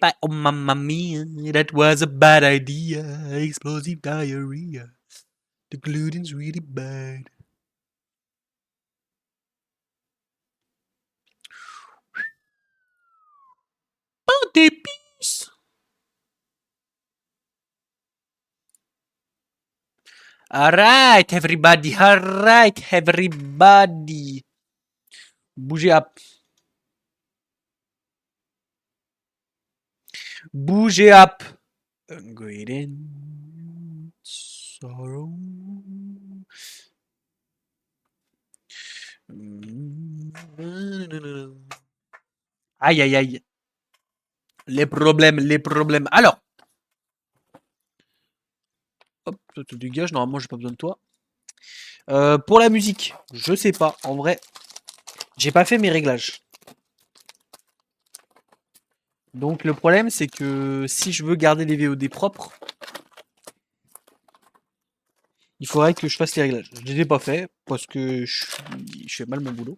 Oh mamma mia, that was a bad idea. Explosive diarrhea. The gluten's really bad. Pas d'épices. Alright, everybody. Alright, everybody. Bougez up. Bougez up. Great in sorrow. Aïe, aïe, aïe. Les problèmes, les problèmes. Alors. Hop, toi, tu dégages. Normalement, j'ai pas besoin de toi. Pour la musique, je sais pas. En vrai, j'ai pas fait mes réglages. Donc le problème, c'est que si je veux garder les VOD propres, il faudrait que je fasse les réglages. Je les ai pas fait parce que je fais mal mon boulot.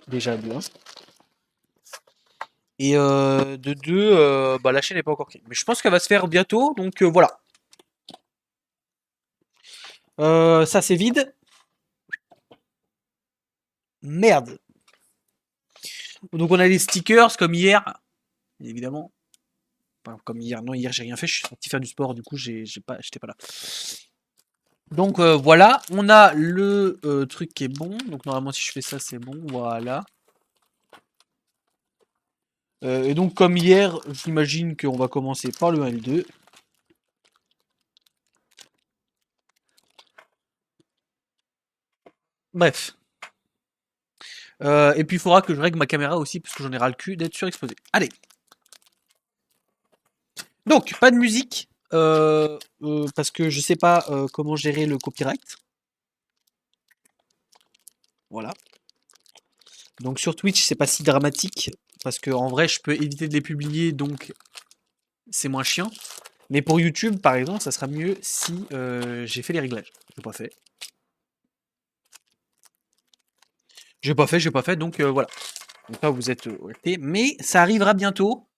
Déjà de 1. Et de 2, bah, la chaîne n'est pas encore créée. Mais je pense qu'elle va se faire bientôt, donc voilà. Ça c'est vide. Merde. Donc on a les stickers comme hier, évidemment. Enfin, comme hier, non, hier j'ai rien fait, je suis sorti faire du sport, du coup j'étais pas là. Donc voilà, on a le truc qui est bon. Donc normalement si je fais ça c'est bon, voilà. Et donc comme hier, j'imagine qu'on va commencer par le 1 et le 2. Bref. Et puis il faudra que je règle ma caméra aussi, parce que j'en ai ras le cul d'être surexposé. Allez. Donc, pas de musique, parce que je sais pas comment gérer le copyright. Voilà. Donc sur Twitch, c'est pas si dramatique, parce que en vrai, je peux éviter de les publier, donc c'est moins chiant. Mais pour YouTube, par exemple, ça sera mieux si j'ai fait les réglages. J'ai pas fait. J'ai pas fait, donc voilà. Donc là, vous êtes OLT, mais ça arrivera bientôt.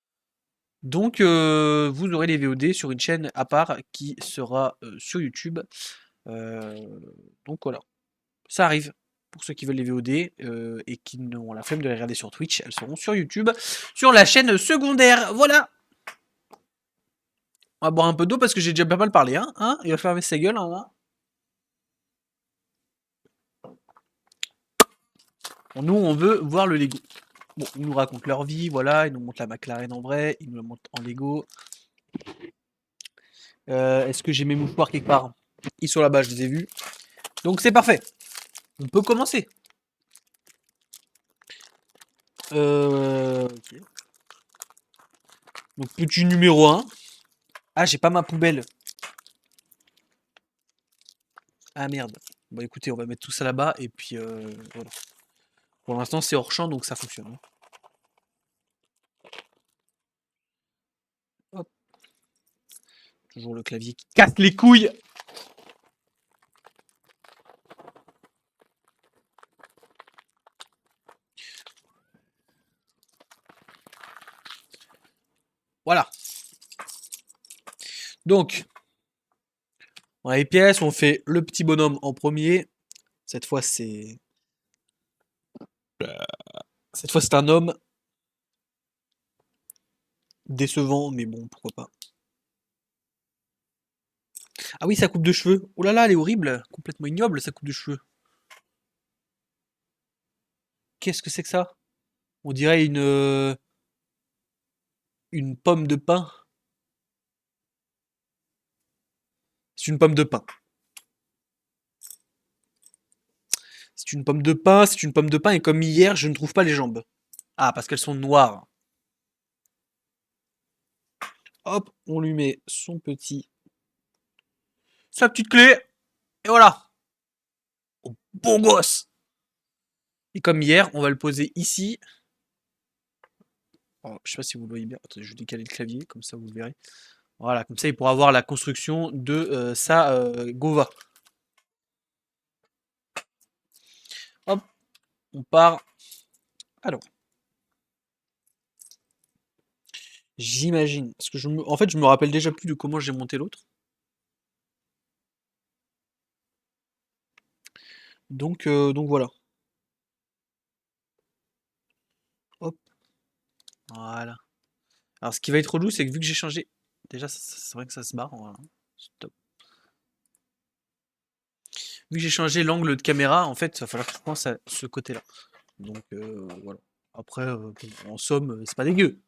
Donc, vous aurez les VOD sur une chaîne à part qui sera sur YouTube. Euh, donc voilà, ça arrive. Pour ceux qui veulent les VOD et qui n'ont la flemme de les regarder sur Twitch, elles seront sur YouTube, sur la chaîne secondaire. Voilà. On va boire un peu d'eau parce que j'ai déjà pas mal parlé. Hein, il va fermer sa gueule. Hein. Nous, on veut voir le Lego. Bon, ils nous racontent leur vie, voilà. Ils nous montrent la McLaren en vrai. Ils nous la montrent en Lego. Est-ce que j'ai mes mouchoirs quelque part? Ils sont là-bas, je les ai vus. Donc c'est parfait. On peut commencer. Ok. Donc petit numéro 1. Ah, j'ai pas ma poubelle. Ah merde. Bon écoutez, on va mettre tout ça là-bas et puis voilà. Pour l'instant c'est hors champ donc ça fonctionne. Hein. Hop. Toujours le clavier qui casse les couilles. Voilà. Donc, on a les pièces, on fait le petit bonhomme en premier. Cette fois c'est. Cette fois c'est un homme. Décevant, mais bon, pourquoi pas. Ah oui, sa coupe de cheveux. Oh là là, elle est horrible. Complètement ignoble, sa coupe de cheveux. Qu'est-ce que c'est que ça? On dirait une pomme de pain. C'est une pomme de pain. C'est une pomme de pain, c'est une pomme de pain, et comme hier, je ne trouve pas les jambes. Ah, parce qu'elles sont noires. Hop, on lui met son petit. Sa petite clé. Et voilà. Oh, beau gosse. Et comme hier, on va le poser ici. Oh, je sais pas si vous le voyez bien. Attendez, je vais décaler le clavier, comme ça vous le verrez. Voilà, comme ça il pourra voir la construction de sa Gova. Hop, on part. Alors, J'imagine. Parce que en fait, je me rappelle déjà plus de comment j'ai monté l'autre. Donc voilà. Hop, voilà. Alors, ce qui va être relou, c'est que vu que j'ai changé. Déjà, c'est vrai que ça se barre. Voilà. Stop. Vu que j'ai changé l'angle de caméra, en fait, il va falloir que je pense à ce côté-là. Donc voilà. Après, bon, en somme, c'est pas dégueu.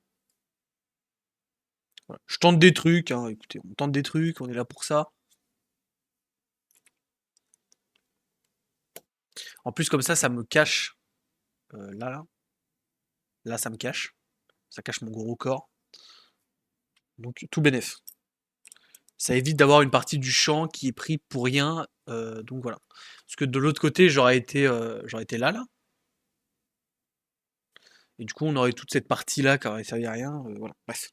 Voilà. Je tente des trucs, hein. Écoutez, on tente des trucs, on est là pour ça. En plus, comme ça me cache. Là, là, ça me cache. Ça cache mon gros corps. Donc, tout bénef. Ça évite d'avoir une partie du champ qui est pris pour rien. Donc voilà. Parce que de l'autre côté, j'aurais été là, là. Et du coup, on aurait toute cette partie-là qui aurait servi à rien. Voilà. Bref.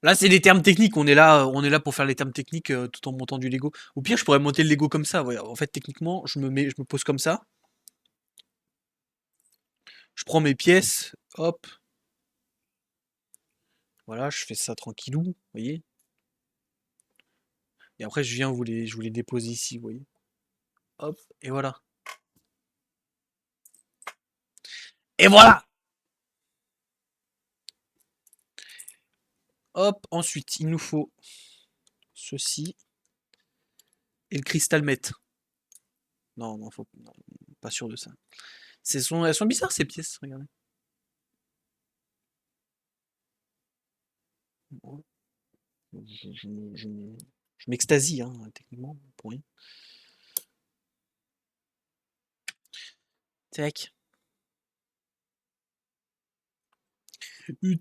Là, c'est des termes techniques. On est là pour faire les termes techniques tout en montant du Lego. Au pire, je pourrais monter le Lego comme ça. Ouais. En fait, techniquement, je me pose comme ça. Je prends mes pièces. Hop. Voilà, je fais ça tranquillou. Vous voyez. Et après, je vous les dépose ici. Vous voyez. Hop. Et voilà. Et voilà. Hop. Ensuite, il nous faut ceci et le cristal met. Non, non, non, pas sûr de ça. Elles sont bizarres ces pièces. Regardez. Bon, je m'extasie, hein, techniquement, pour rien. Tac.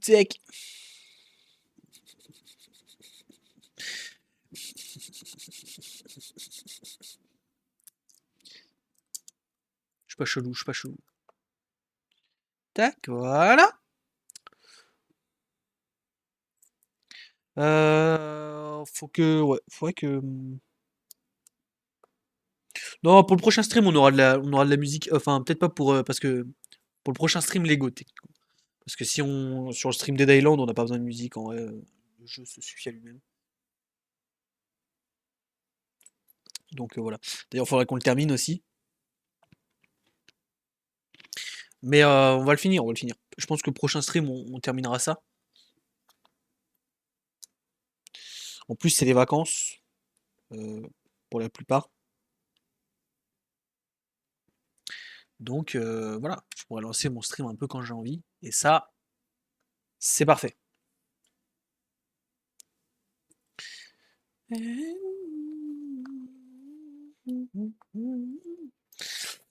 Tac. Je suis pas chelou, je suis pas chelou. Tac, voilà. Faut que. Ouais, faudrait que. Non, pour le prochain stream, on aura de la musique. Enfin, peut-être pas pour. Parce que. Pour le prochain stream Lego, techniquement. Parce que si on. Sur le stream Dead Island, on n'a pas besoin de musique en vrai. Le jeu se suffit à lui-même. Donc voilà. D'ailleurs, il faudrait qu'on le termine aussi. Mais on va le finir, on va le finir. Je pense que le prochain stream, on terminera ça. En plus, c'est les vacances. euh, pour la plupart. Donc voilà, je pourrais lancer mon stream un peu quand j'ai envie. Et ça, c'est parfait.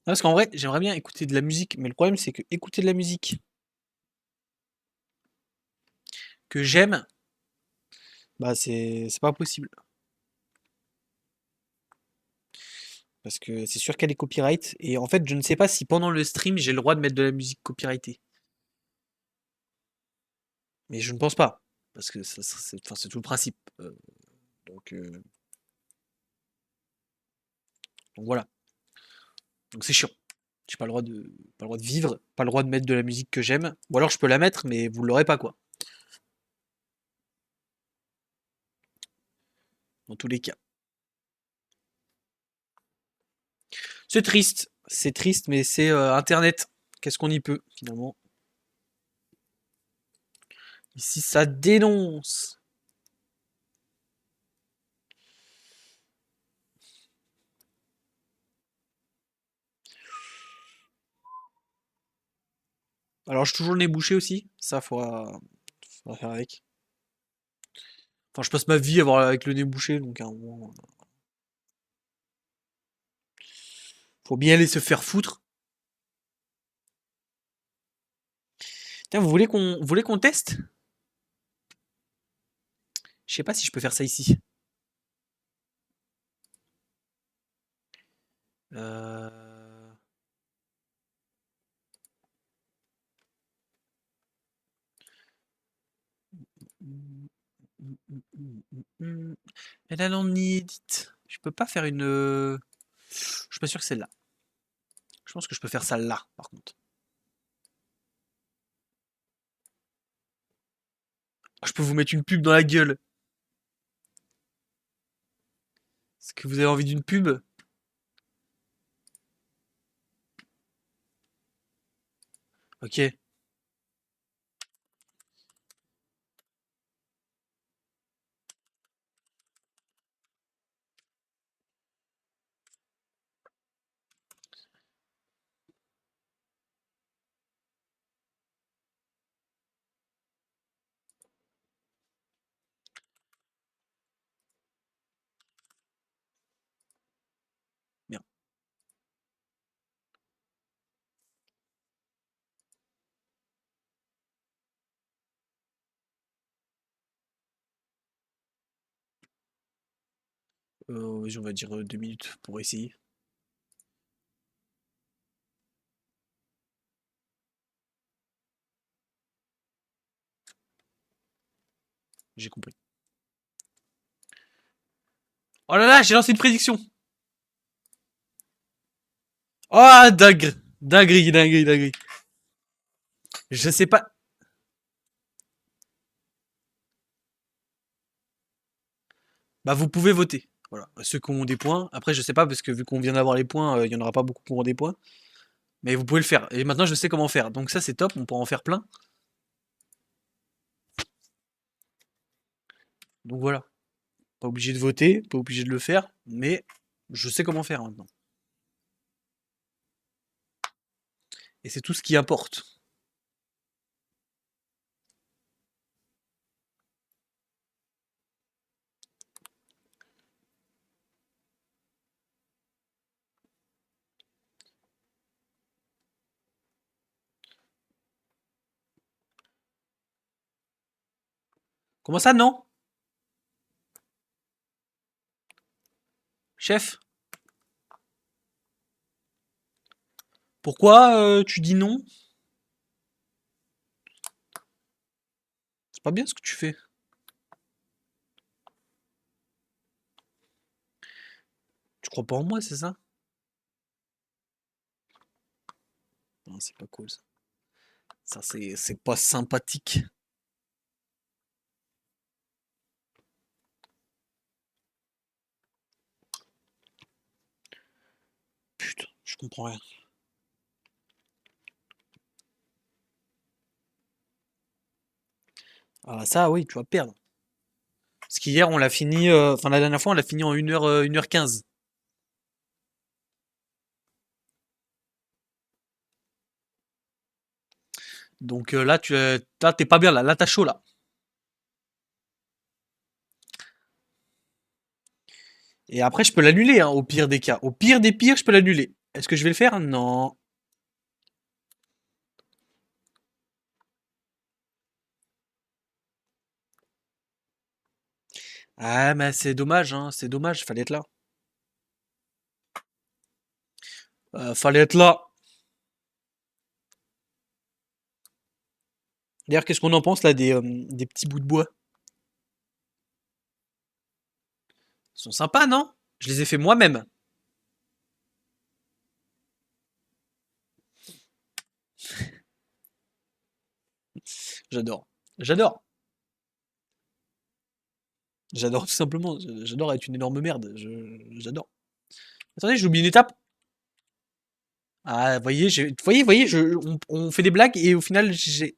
Parce qu'en vrai, j'aimerais bien écouter de la musique, mais le problème c'est que écouter de la musique que j'aime, bah c'est pas possible. Parce que c'est sûr qu'elle est copyright. Et en fait, je ne sais pas si pendant le stream, j'ai le droit de mettre de la musique copyrightée. Mais je ne pense pas. Parce que enfin, c'est tout le principe. Donc, euh, donc voilà. Donc c'est chiant. J'ai pas le droit de vivre, pas le droit de mettre de la musique que j'aime. Ou alors je peux la mettre, mais vous l'aurez pas quoi. Dans tous les cas. C'est triste, mais c'est Internet. Qu'est-ce qu'on y peut finalement? Ici, ça dénonce. Alors, j'ai toujours le nez bouché aussi. Ça, faudra faire avec. Enfin, je passe ma vie avec le nez bouché, donc à un moment, faut bien aller se faire foutre. Tiens, vous voulez qu'on teste? Je sais pas si je peux faire ça ici. Euh... Mais là, on y édite. Je peux pas faire une. Je suis pas sûr que c'est là. Je pense que je peux faire ça là, par contre. Je peux vous mettre une pub dans la gueule. Est-ce que vous avez envie d'une pub? Ok. Bien. Vas-y, on va dire 2 minutes pour essayer. J'ai compris. Oh là là, j'ai lancé une prédiction. Oh, dingue. Dinguerie, dinguerie, dinguerie. Je sais pas. Bah, vous pouvez voter. Voilà. Ceux qui ont des points. Après, je sais pas, parce que vu qu'on vient d'avoir les points, il y en aura pas beaucoup qui auront des points. Mais vous pouvez le faire. Et maintenant, je sais comment faire. Donc ça, c'est top. On pourra en faire plein. Donc voilà. Pas obligé de voter, pas obligé de le faire. Mais je sais comment faire maintenant. Et c'est tout ce qui importe. Comment ça, non? Chef? Pourquoi tu dis non? C'est pas bien ce que tu fais. Tu crois pas en moi, c'est ça? Non, c'est pas cool ça. Ça, c'est pas sympathique. Putain, je comprends rien. Ah, ça, oui, tu vas perdre. Parce qu'hier, on l'a fini. Enfin, la dernière fois, on l'a fini en 1h, 1h15. Donc là, là, t'es pas bien là. Là, t'as chaud là. Et après, je peux l'annuler, hein, au pire des cas. Au pire des pires, je peux l'annuler. Est-ce que je vais le faire? Non. Ah, mais c'est dommage, hein. C'est dommage. Fallait être là. Fallait être là. D'ailleurs, qu'est-ce qu'on en pense là des petits bouts de bois? Ils sont sympas, non? Je les ai fait moi-même. J'adore. J'adore. J'adore tout simplement. J'adore être une énorme merde. J'adore. Attendez, j'ai oublié une étape. Ah, voyez, voyez, on fait des blagues et au final, je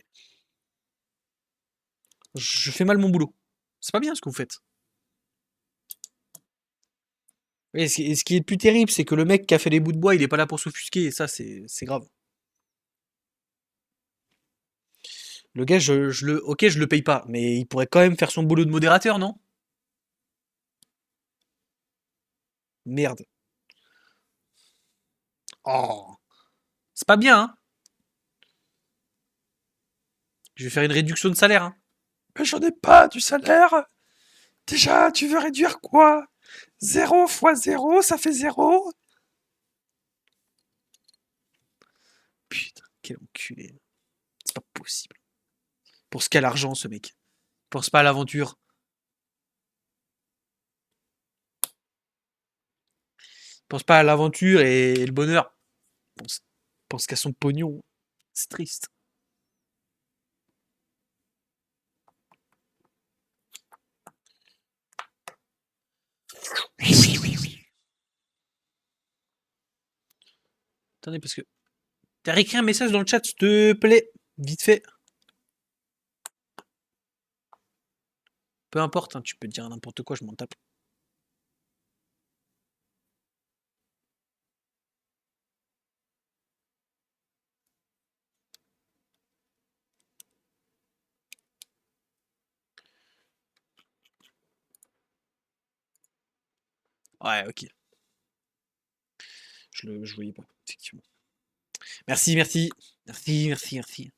fais mal mon boulot. C'est pas bien ce que vous faites. Et ce qui est le plus terrible, c'est que le mec qui a fait les bouts de bois, il est pas là pour s'offusquer, et ça, c'est grave. Le gars, ok, je le paye pas, mais il pourrait quand même faire son boulot de modérateur, non? Merde. Oh, c'est pas bien, hein? Je vais faire une réduction de salaire, hein. Mais j'en ai pas du salaire. Déjà, tu veux réduire quoi? 0 fois 0, ça fait 0. Putain, quel enculé. C'est pas possible. Pour ce qu'a l'argent, ce mec. Il pense pas à l'aventure. Il pense pas à l'aventure et le bonheur. Il pense qu'à son pognon. C'est triste. Attendez, parce que... T'as réécrit un message dans le chat, s'il te plaît. Vite fait. Peu importe, hein, tu peux dire n'importe quoi, je m'en tape. Ouais, ok. Je voyais pas, effectivement. Merci, merci. Merci, merci, merci.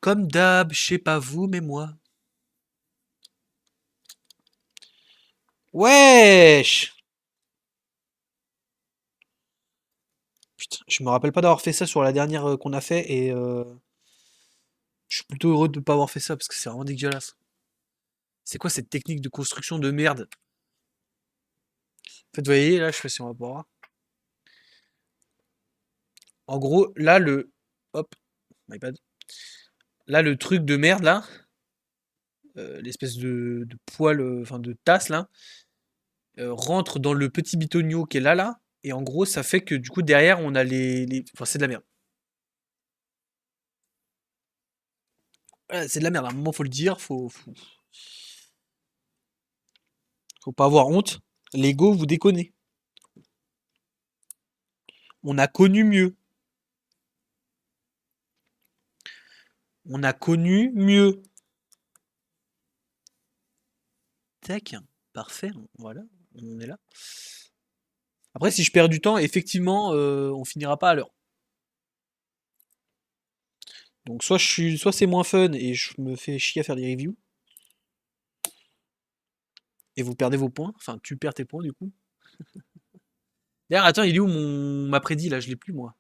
Comme d'hab, je sais pas vous, mais moi. Wesh! Putain, je me rappelle pas d'avoir fait ça sur la dernière qu'on a fait et je suis plutôt heureux de ne pas avoir fait ça parce que c'est vraiment dégueulasse. C'est quoi cette technique de construction de merde? En fait, vous voyez, là, je fais sur ma voir. En gros, là, le. Hop, my bad. Là, le truc de merde, là, l'espèce de poêle, enfin de tasse, là, rentre dans le petit bitonio qui est là, là. Et en gros, ça fait que du coup, derrière, on a Enfin, c'est de la merde. Ouais, c'est de la merde, à un moment, faut le dire, faut pas avoir honte. Lego, vous déconnez. On a connu mieux. On a connu mieux. Tac, parfait, voilà, on est là. Après, si je perds du temps, effectivement, on finira pas à l'heure. Donc soit c'est moins fun et je me fais chier à faire des reviews. Et vous perdez vos points. Enfin, tu perds tes points du coup. D'ailleurs, attends, il est où ma prédit là? Je l'ai plus moi.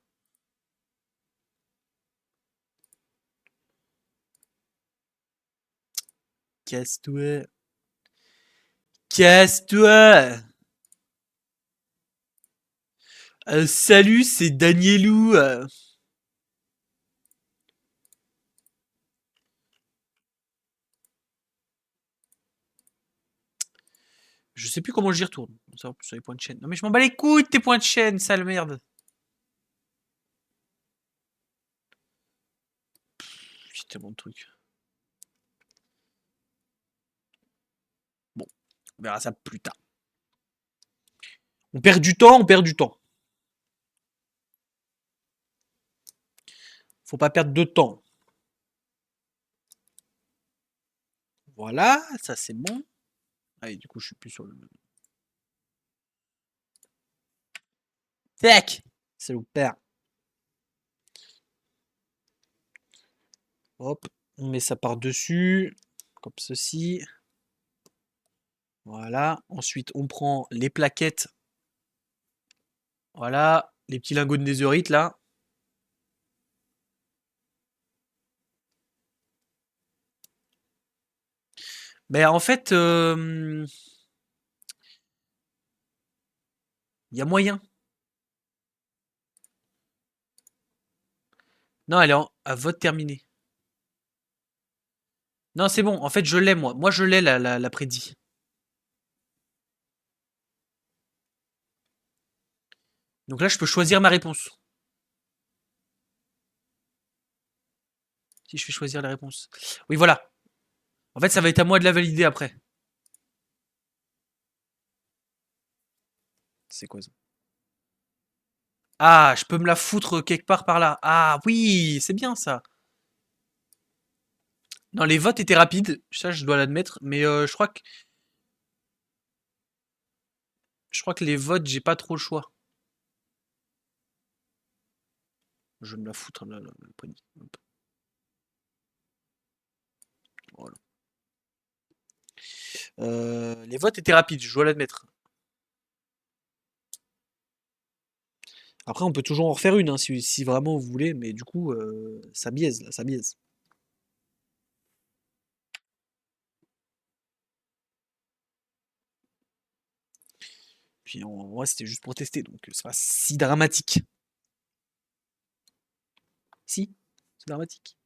Casse-toi. Casse-toi. Salut, c'est Danielou. Je sais plus comment j'y retourne. Ça va plus sur les points de chaîne. Non mais je m'en bats les couilles de tes points de chaîne, sale merde. J'ai tellement de trucs. Bon, on verra ça plus tard. On perd du temps, on perd du temps. Faut pas perdre de temps. Voilà, ça c'est bon. Allez, du coup, je suis plus sur le. Tac! C'est le père. Hop, on met ça par-dessus, comme ceci. Voilà. Ensuite, on prend les plaquettes. Voilà, les petits lingots de netherite là. Ben en fait, il y a moyen. Non, elle est à vote terminé. Non, c'est bon. En fait, je l'ai moi. Moi, je l'ai la prédit. Donc là, je peux choisir ma réponse. Si je fais choisir la réponse. Oui, voilà. En fait, ça va être à moi de la valider après. C'est quoi ça? Ah, je peux me la foutre quelque part par là. Ah oui, c'est bien ça. Non, les votes étaient rapides, ça je dois l'admettre, mais je crois que les votes, j'ai pas trop le choix. Je vais me la foutre là, la poignée. Hop, voilà. Les votes étaient rapides, je dois l'admettre. Après, on peut toujours en refaire une, hein, si vraiment vous voulez, mais du coup, ça biaise, là, ça biaise. Puis en vrai, c'était juste pour tester, donc c'est pas si dramatique. Si, c'est dramatique.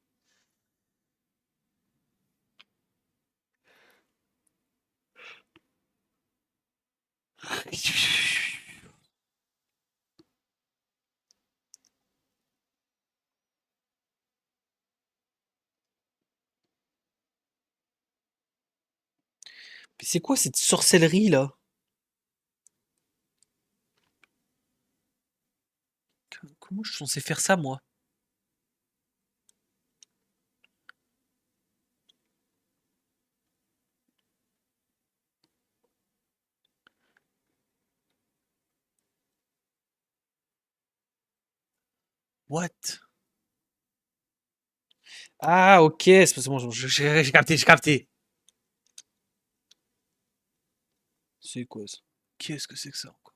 Mais c'est quoi cette sorcellerie là? Comment je suis censé faire ça moi? What? Ah ok, c'est bon, j'ai capté, j'ai capté. C'est quoi ça? Qu'est-ce que c'est que ça encore?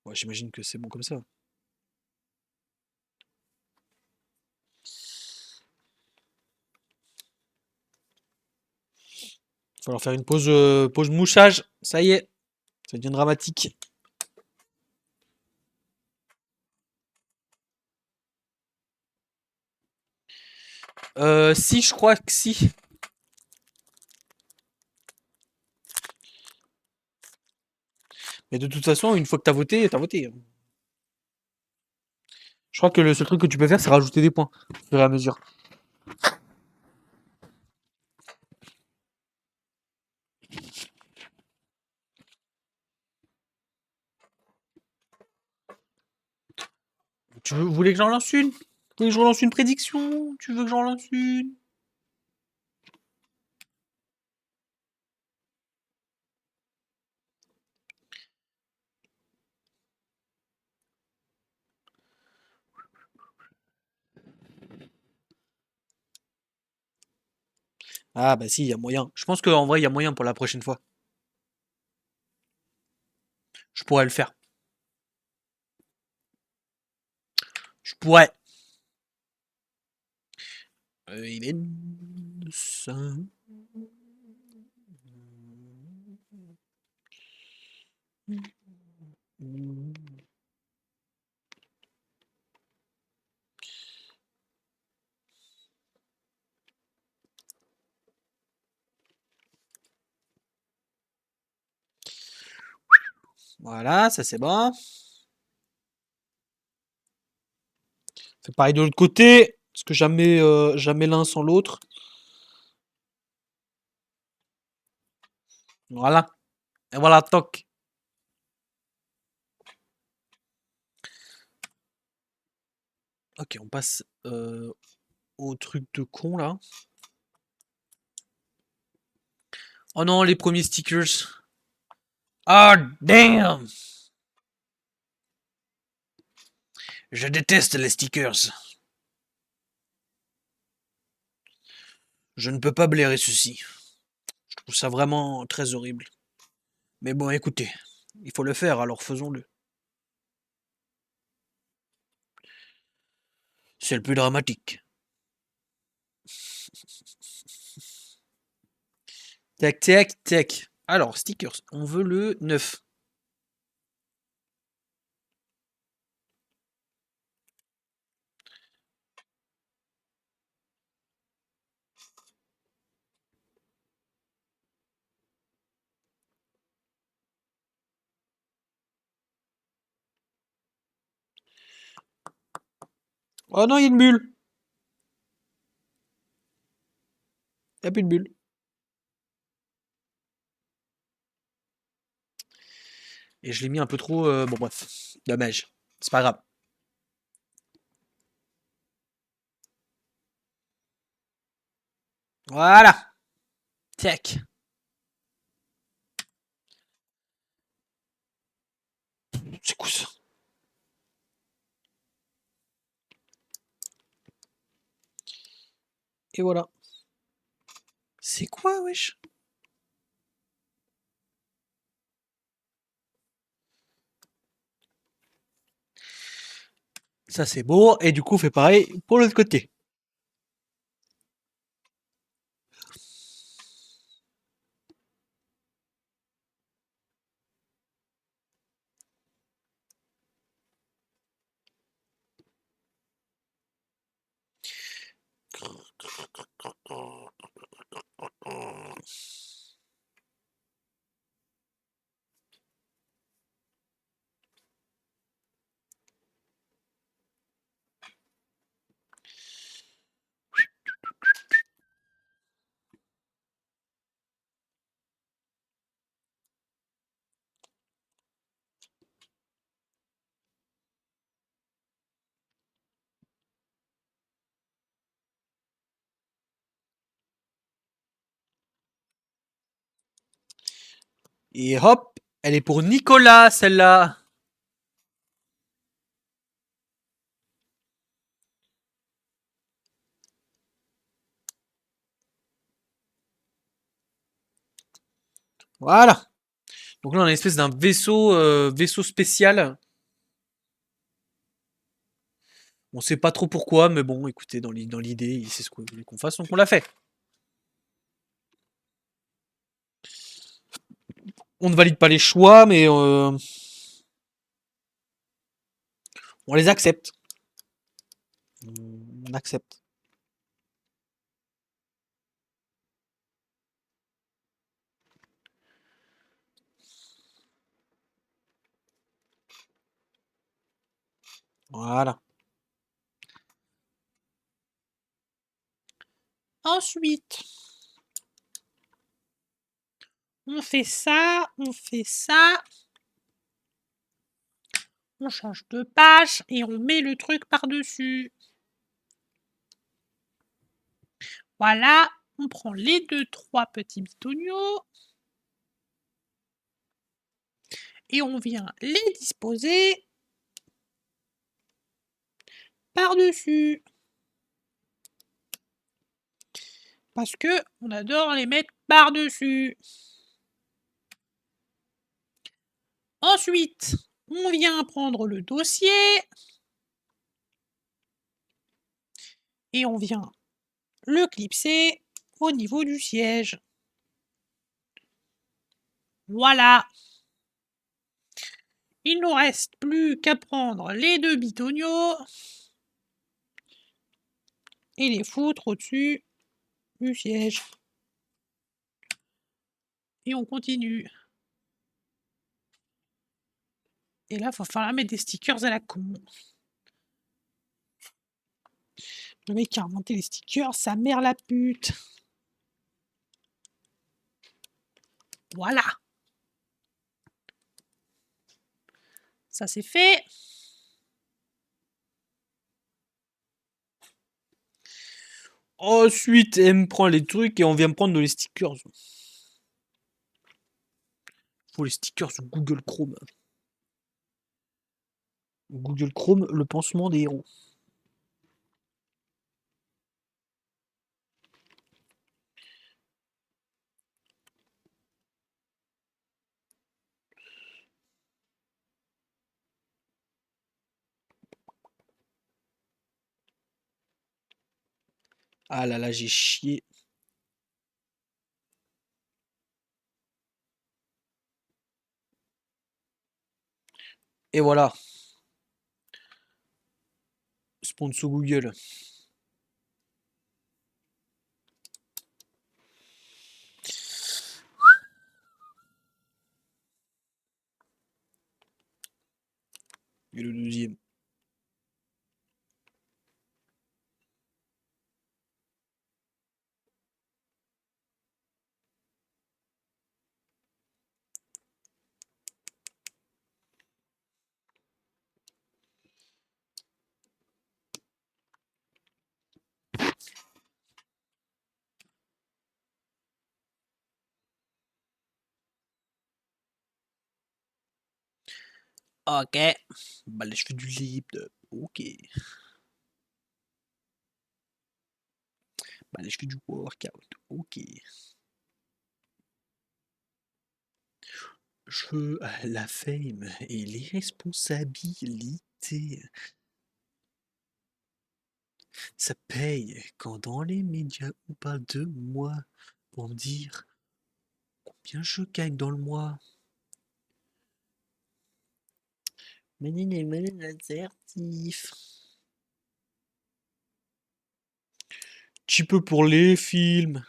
Ouais, j'imagine que c'est bon comme ça. Il va falloir faire une pause, pause mouchage. Ça y est, ça devient dramatique. Si, je crois que si. Mais de toute façon, une fois que t'as voté, t'as voté. Je crois que le seul truc que tu peux faire, c'est rajouter des points au fur et à mesure. Vous voulez que j'en lance une? Vous voulez que je relance une prédiction? Tu veux que j'en lance une? Ah bah si, il y a moyen. Je pense qu'en vrai, il y a moyen pour la prochaine fois. Je pourrais le faire. Je pourrais. Il est... ça. Voilà, ça c'est bon. Fait pareil de l'autre côté. Parce que jamais, jamais l'un sans l'autre. Voilà. Et voilà, toc. Ok, on passe au truc de con là. Oh non, les premiers stickers. Ah, damn! Je déteste les stickers. Je ne peux pas blairer ceci. Je trouve ça vraiment très horrible. Mais bon, écoutez, il faut le faire, alors faisons-le. C'est le plus dramatique. Tac, tac, tac. Alors, stickers, on veut le 9. Oh non, il y a une bulle. Il n'y a plus de bulle. Et je l'ai mis un peu trop... bon, bref. Dommage. C'est pas grave. Voilà. Tac. C'est quoi ça? Et voilà. C'est quoi, wesh? Ça, c'est beau. Et du coup, on fait pareil pour l'autre côté. Et hop, elle est pour Nicolas, celle-là. Voilà. Donc là, on a une espèce d'un vaisseau spécial. On sait pas trop pourquoi, mais bon, écoutez, dans l'idée, il sait ce qu'on voulait qu'on fasse, donc on l'a fait. On ne valide pas les choix, mais on les accepte. On accepte. Voilà. Ensuite, on fait ça, on fait ça. On change de page et on met le truc par-dessus. Voilà, on prend les 2-3 petits bitoniaux et on vient les disposer par-dessus. Parce que on adore les mettre par-dessus. Ensuite, on vient prendre le dossier et on vient le clipser au niveau du siège. Voilà. Il nous reste plus qu'à prendre les 2 bitoniaux et les foutre au-dessus du siège. Et on continue. Et là, il va falloir mettre des stickers à la con. Le mec qui a inventé les stickers, sa mère la pute. Voilà. Ça c'est fait. Ensuite, elle me prend les trucs et on vient me prendre les stickers. Faut les stickers sur Google Chrome. Google Chrome, le pansement des héros. Ah là là, j'ai chié. Et voilà. Sponsor Google. Et le deuxième. Ok. Bah là, je fais du libre. Ok. Bah là, je fais du workout. Ok. Je veux la fame et les responsabilités. Ça paye quand dans les médias on parle de moi pour me dire combien je gagne dans le mois. Ménine assertif. Petit peu pour les films.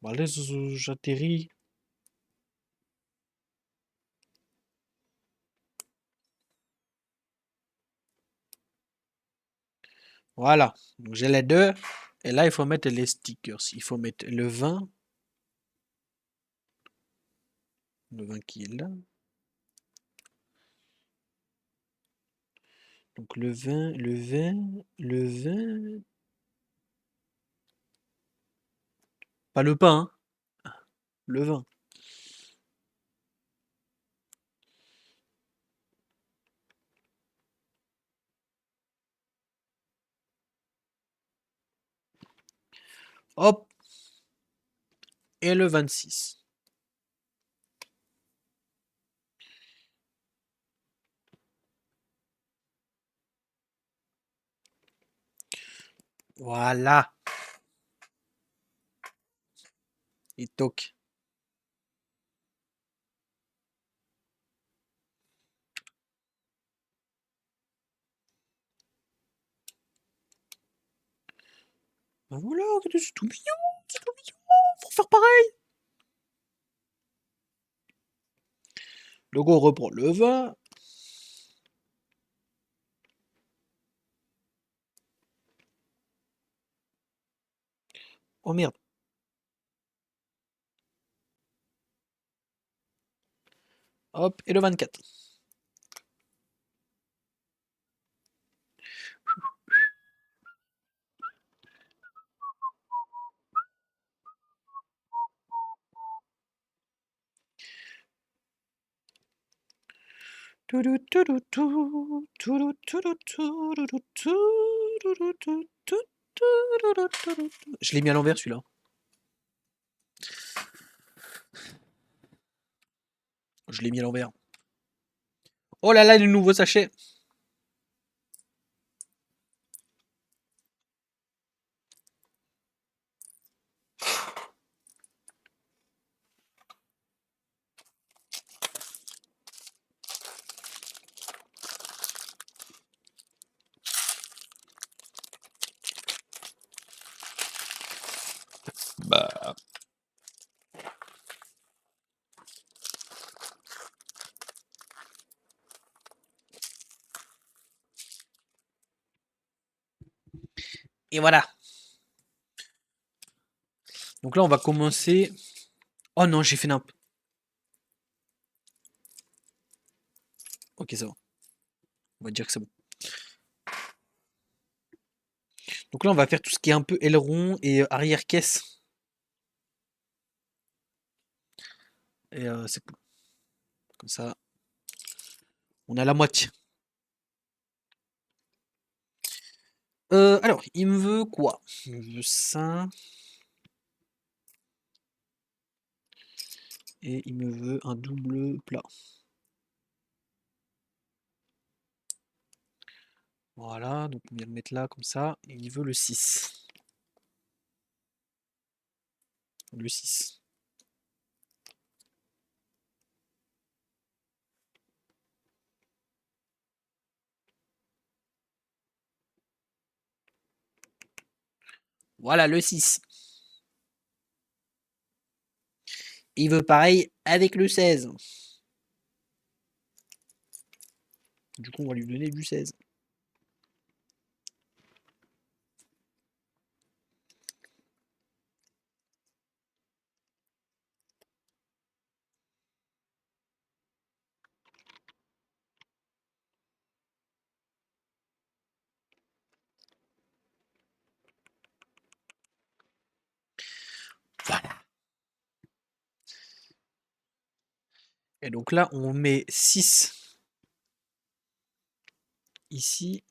Bah là, j'atterris. Voilà. Donc j'ai les deux. Et là, il faut mettre les stickers. Il faut mettre le 20. Le 20 qui est là. Donc le 20, le 20, le 20. Pas le pain, hein. le 20. Hop. Et le 26. Voilà. Et toc. Ben voilà, c'est tout mignon, c'est tout mignon. Faut faire pareil. Logo reprend le 20. Oh merde. Hop, et le 24. Je l'ai mis à l'envers celui-là. Je l'ai mis à l'envers. Oh là là, le nouveau sachet. Bah. Et voilà. Donc là, on va commencer. Oh non, j'ai fait n'importe. Ok, c'est bon. On va dire que c'est bon. Donc là, on va faire tout ce qui est un peu aileron et arrière-caisse. Et c'est cool. Comme ça, on a la moitié. Alors, il me veut quoi? Il me veut ça. Et il me veut un double plat. Voilà, donc on vient le mettre là, comme ça. Et il veut le 6. Le 6. Voilà, le 6. Il veut pareil avec le 16. Du coup, on va lui donner du 16. Voilà. Et donc là, on met 6 ici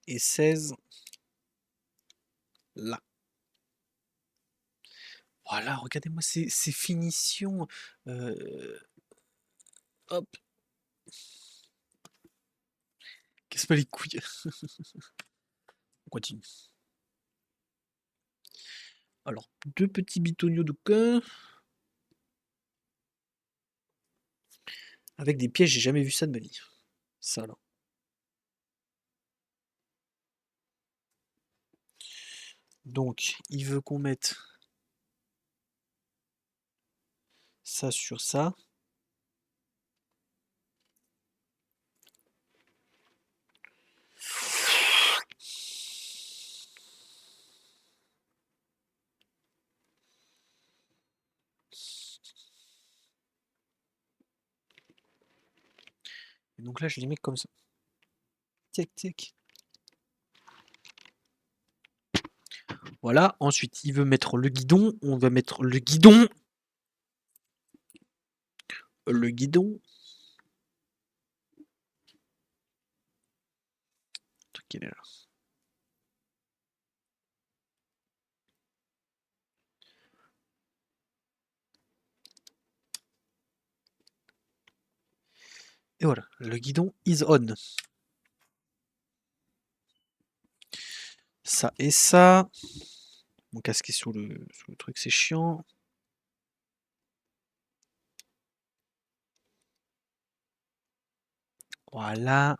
et 16 là. Voilà, regardez-moi ces finitions. Hop. Casse pas les couilles. On continue. Alors, deux petits bitonio de cœur. Avec des pièges, j'ai jamais vu ça de ma vie. Ça là. Donc, il veut qu'on mette ça sur ça. Et donc là, je les mets comme ça. Tic, tic. Voilà, ensuite il veut mettre le guidon, on va mettre le guidon. Le guidon. Truc, il est là. Et voilà, le guidon is on. Ça et ça. Mon casque est sous le truc, c'est chiant. Voilà.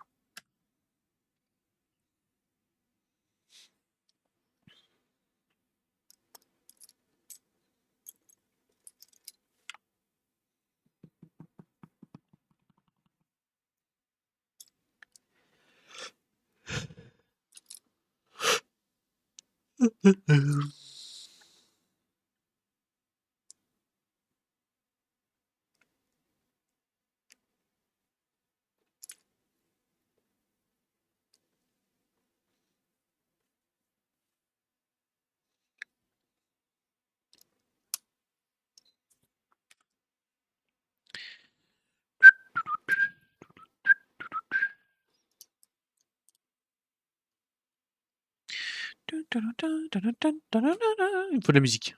Il me faut de la musique.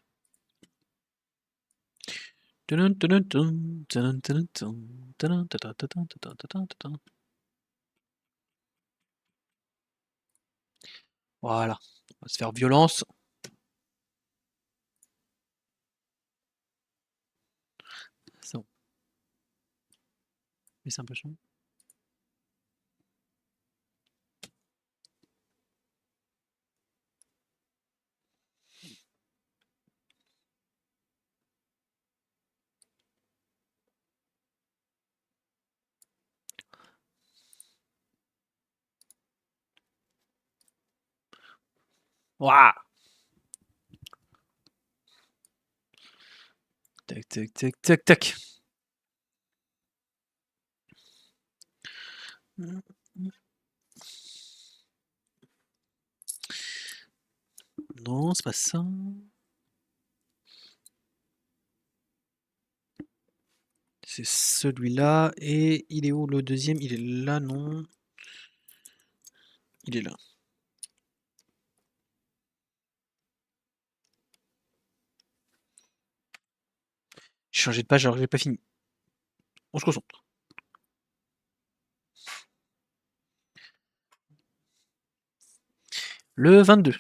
Voilà, on va se faire violence. C'est bon. Mais c'est un peu son. Waouh. Tac, tac, tac, tac, tac. Non, c'est pas ça. C'est celui-là. Et il est où le deuxième? Il est là, non? Il est là. J'ai changé de page alors que j'ai pas fini. On se concentre. Le 22.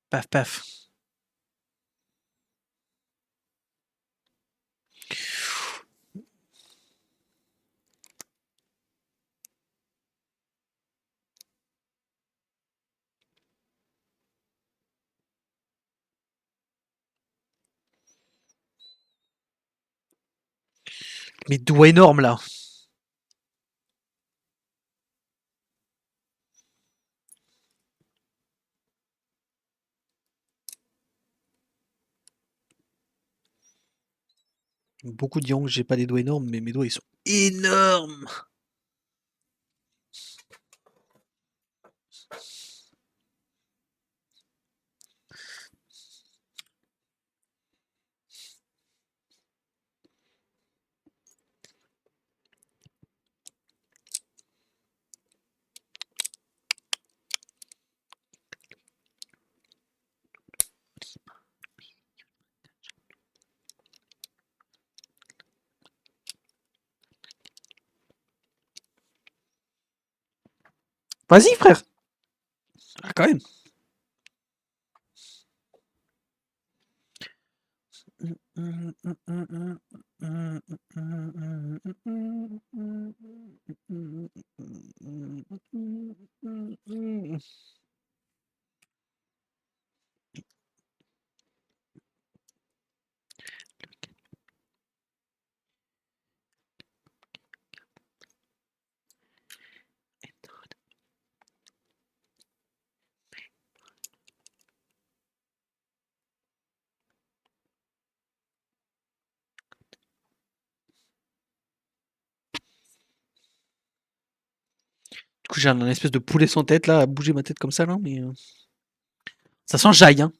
Paf, paf. Mes doigts énormes là. Beaucoup diront que j'ai pas des doigts énormes, mais mes doigts ils sont énormes. Vas-y, frère. Ah, quand même. Du coup, j'ai un espèce de poulet sans tête là, à bouger ma tête comme ça là, mais ça sent jaille, hein.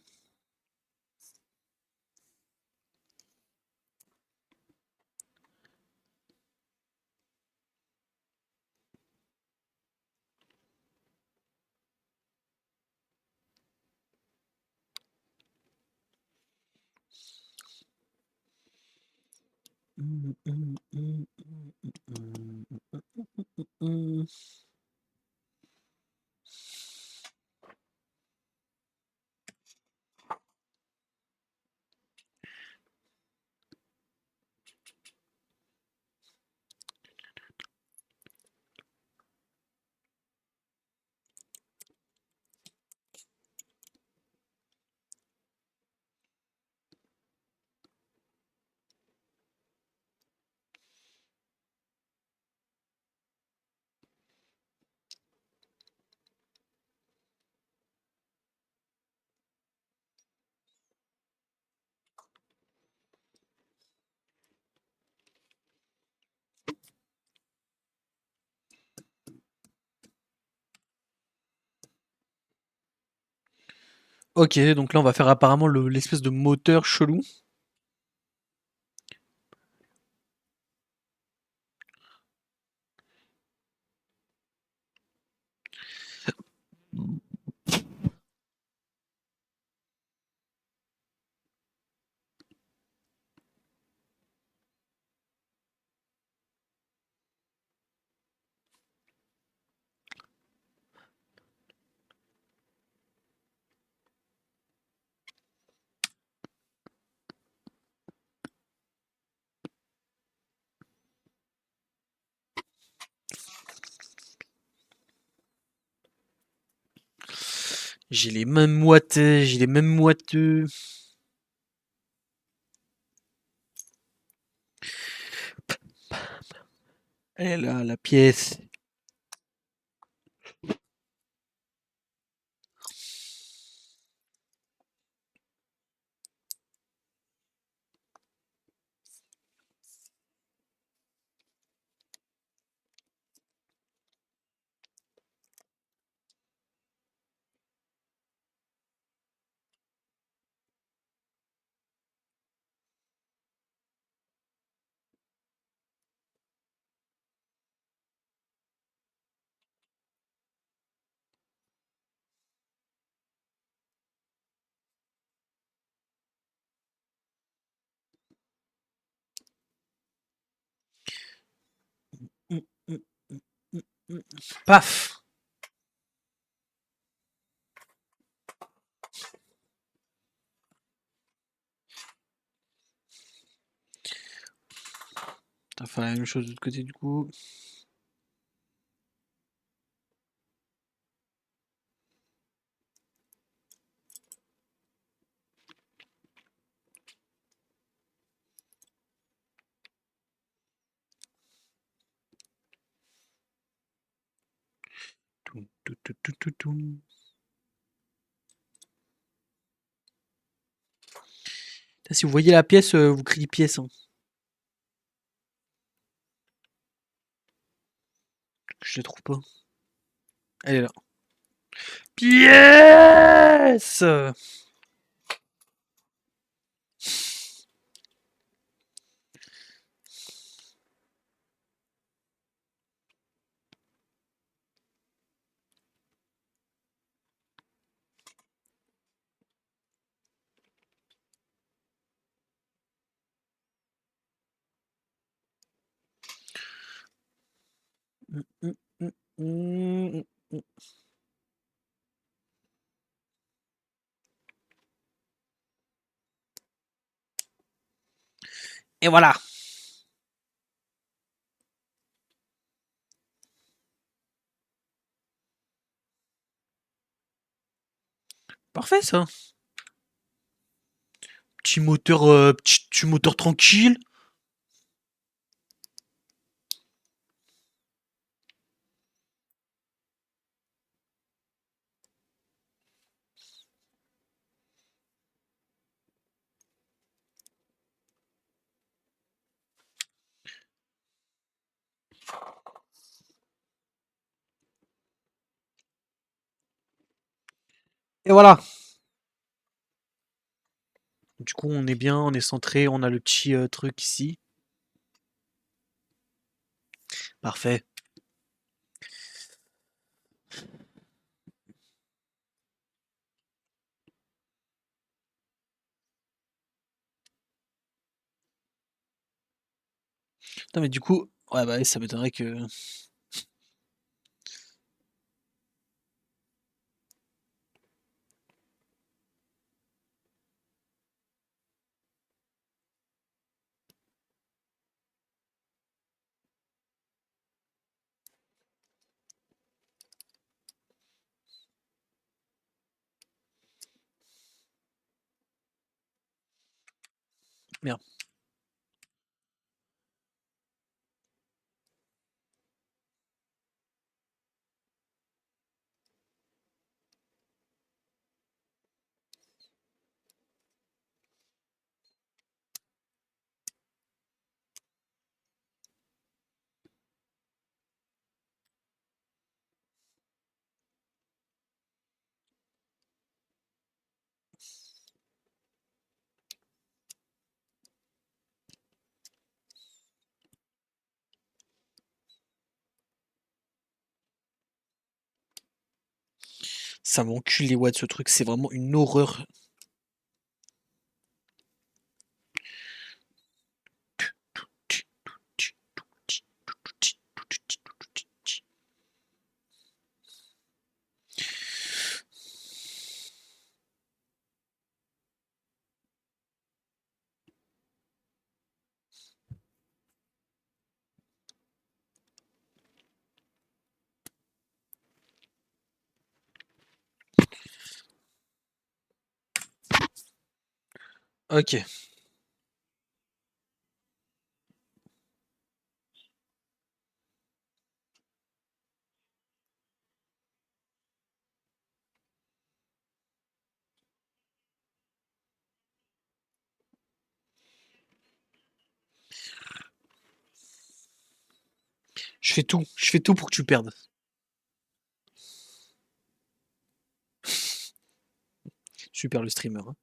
Ok, donc là on va faire apparemment l'espèce de moteur chelou. J'ai les mêmes moiteux, j'ai les mêmes moiteux. Elle est là, la pièce. Paf. On va faire la même chose de l'autre côté du coup. Toum, tou, tou, tou, tou, toum. Si vous voyez la pièce, vous criez pièce, hein. Je la trouve pas. Elle est là. Pièce. Mm, mm, mm, mm, mm. Et voilà. Parfait ça. Petit moteur tranquille. voilà. Du coup, on est bien, on est centré, on a le petit truc ici. Parfait. Non, mais du coup, ouais, bah, ça m'étonnerait que. Merde. Ça m'encule les watts ce truc, c'est vraiment une horreur. Ok. Je fais tout pour que tu perdes. Super le streamer, hein.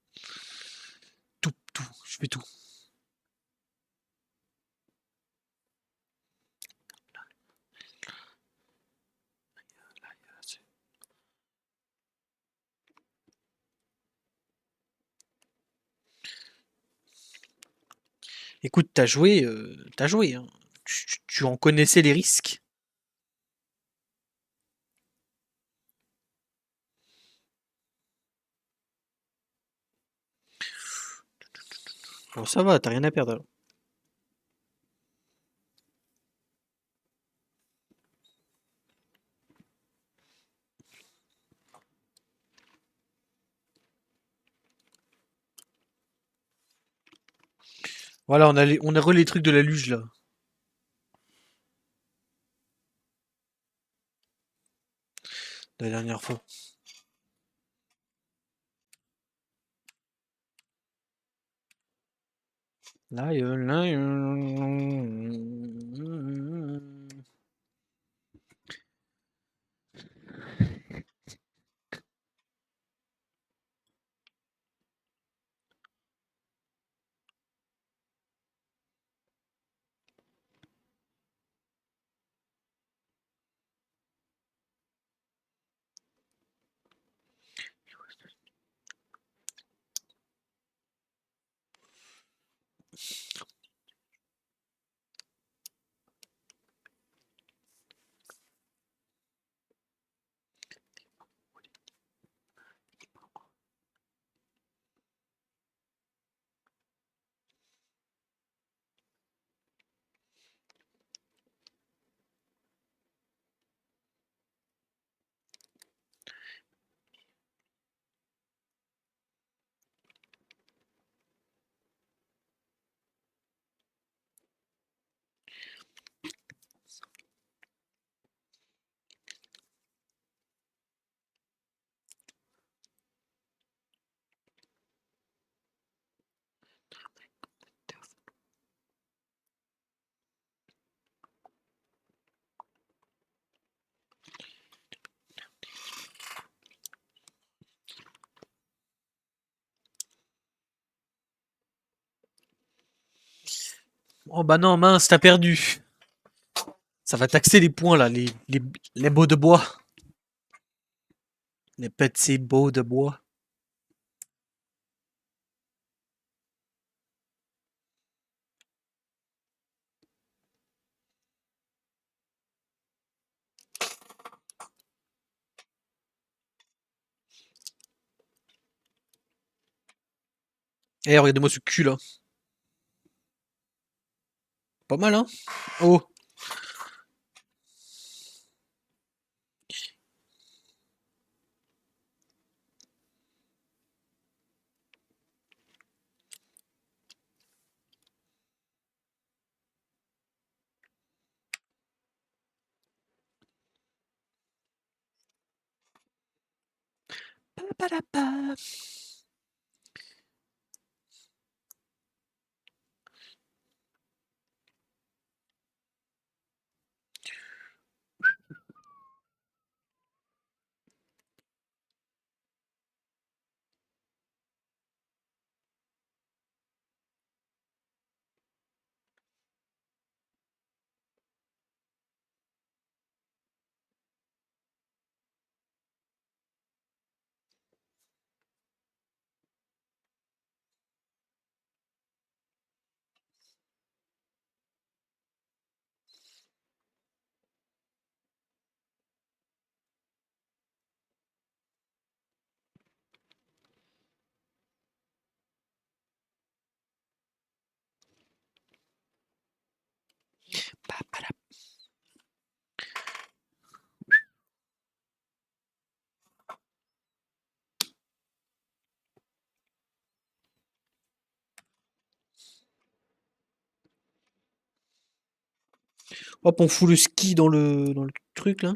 Tout, je fais tout. Écoute, t'as joué, hein. Tu en connaissais les risques. Bon, ça va, t'as rien à perdre alors. Voilà, on a les trucs de la luge là. La dernière fois. Lion, lion. Oh bah non, mince, t'as perdu. Ça va taxer les points là, les baux de bois. Les petits baux de bois. Eh, regardez-moi ce cul là. Pas mal, hein? Oh, hop, on fout le ski dans le truc là.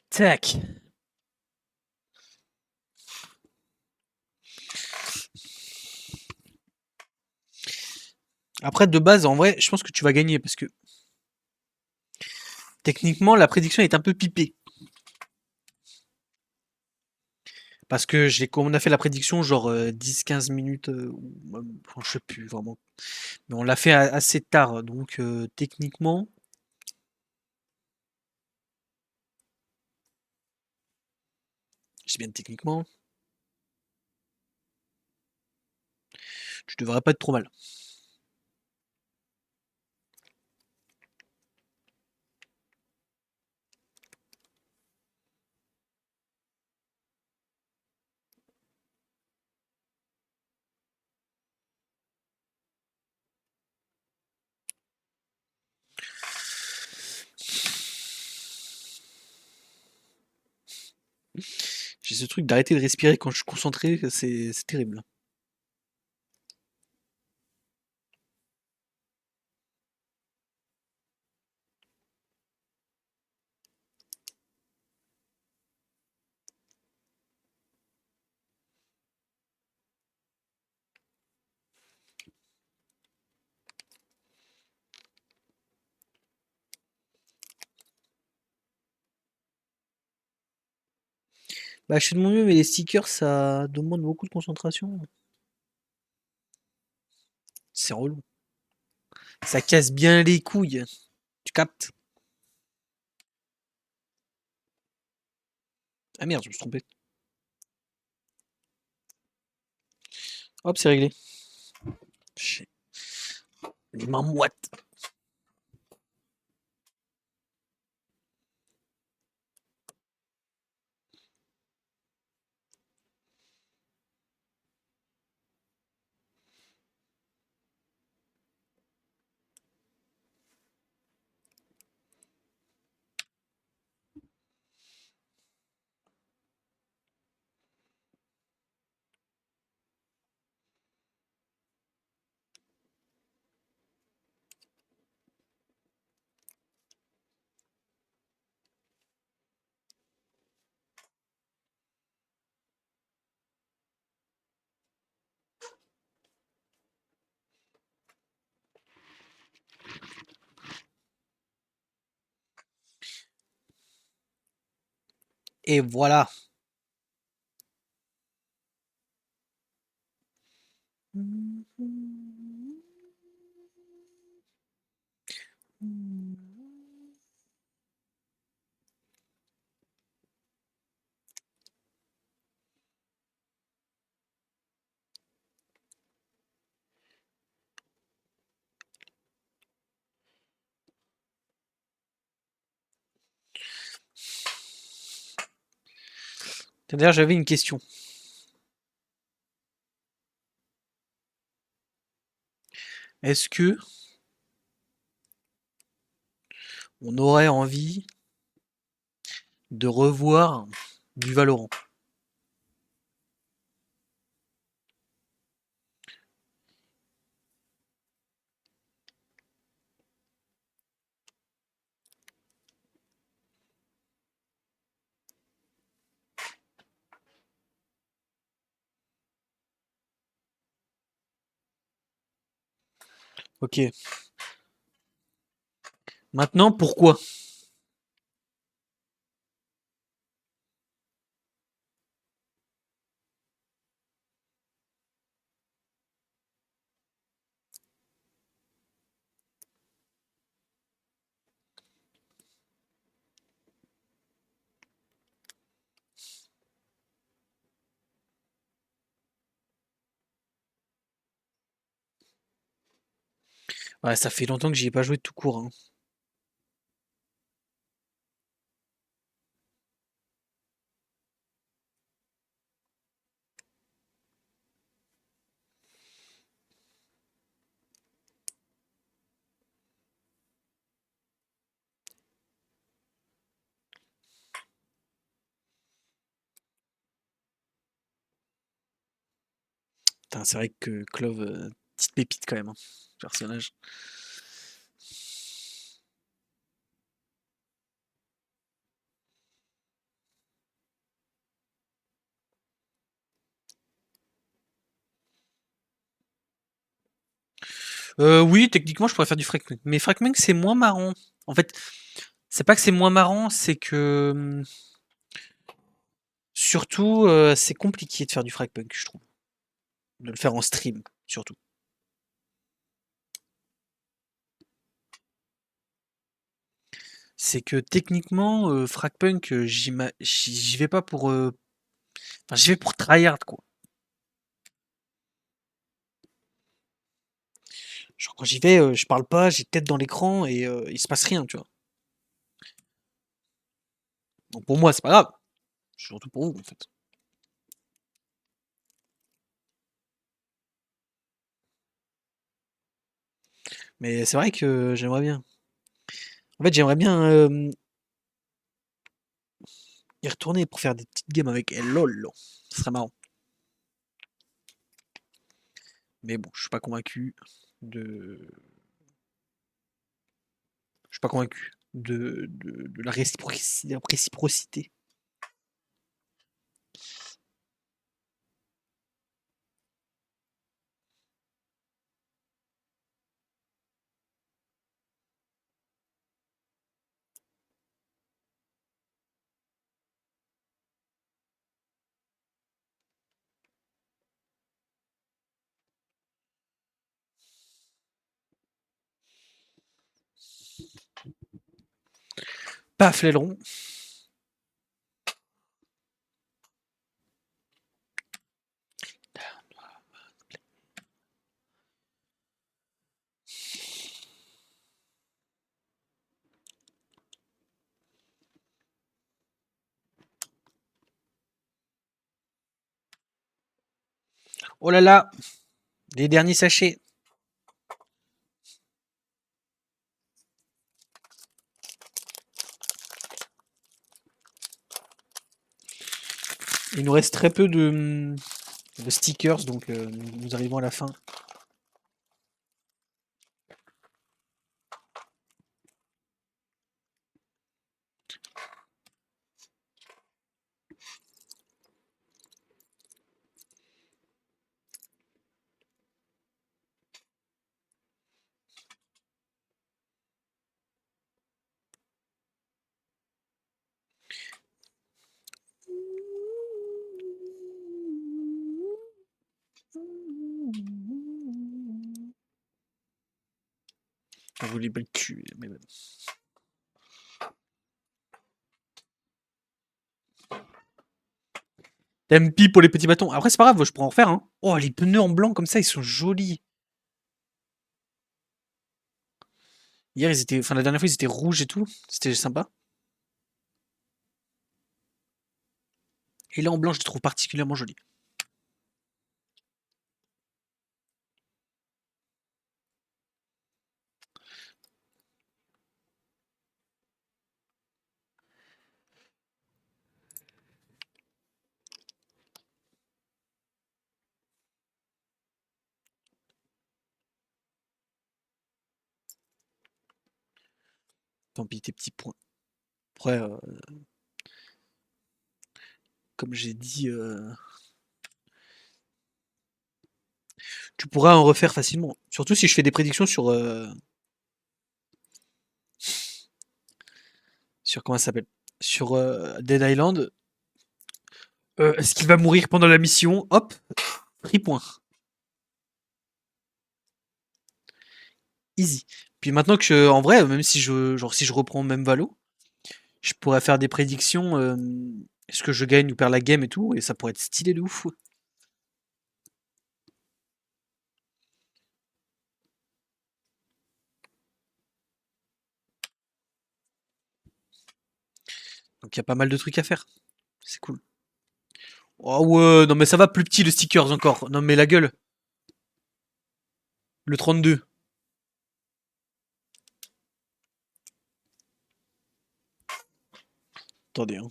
Tac. Après, de base, en vrai, je pense que tu vas gagner parce que techniquement, la prédiction est un peu pipée. Parce que on a fait la prédiction genre 10-15 minutes, ou enfin, je sais plus vraiment. Mais on l'a fait assez tard, donc techniquement, je dis bien techniquement, tu devrais pas être trop mal. J'ai ce truc d'arrêter de respirer quand je suis concentré, c'est terrible. Bah, je suis de mon mieux, mais les stickers, ça demande beaucoup de concentration. C'est relou. Ça casse bien les couilles. Tu captes? Ah merde, je me suis trompé. Hop, c'est réglé. Chier. Les mains moites. Et voilà. D'ailleurs, j'avais une question. Est-ce que on aurait envie de revoir du Valorant? Ok. Maintenant, pourquoi? Ouais, ça fait longtemps que j'y ai pas joué tout court, hein. Putain, c'est vrai que Clove, petite pépite quand même, hein, personnage. Oui, techniquement, je pourrais faire du fragment. Mais fragment, c'est moins marrant. En fait, c'est pas que c'est moins marrant, c'est que surtout, c'est compliqué de faire du fragpunk, je trouve. De le faire en stream, surtout. C'est que techniquement, fragpunk, j'y vais pas pour, enfin, j'y vais pour tryhard, quoi. Genre quand j'y vais, je parle pas, j'ai tête dans l'écran et il se passe rien, tu vois? Donc pour moi, c'est pas grave. Surtout pour vous, en fait. Mais c'est vrai que j'aimerais bien. En fait, j'aimerais bien, y retourner pour faire des petites games avec elle, lol. Ce serait marrant. Mais bon, de je suis pas convaincu de la réciprocité. Paf l'aileron. Oh là là, les derniers sachets. Il nous reste très peu de stickers, donc nous arrivons à la fin. On voulait pas le cul, mais bon. Tempi pour les petits bâtons. Après, c'est pas grave, je pourrais en refaire. Hein. Oh, les pneus en blanc comme ça, ils sont jolis. Hier, ils étaient. Enfin, la dernière fois, ils étaient rouges et tout. C'était sympa. Et là, en blanc, je les trouve particulièrement jolis. Tant pis, tes petits points. Après, comme j'ai dit, tu pourras en refaire facilement. Surtout si je fais des prédictions sur comment ça s'appelle? Sur Dead Island. Est-ce qu'il va mourir pendant la mission? Hop, free point. Easy. Puis maintenant que, en vrai, même si si je reprends même Valo, je pourrais faire des prédictions. Est-ce que je gagne ou perds la game et tout, et ça pourrait être stylé de ouf. Donc il y a pas mal de trucs à faire. C'est cool. Oh ouais, non mais ça va plus petit le stickers encore. Non mais la gueule. Le 32. Attendez, hein.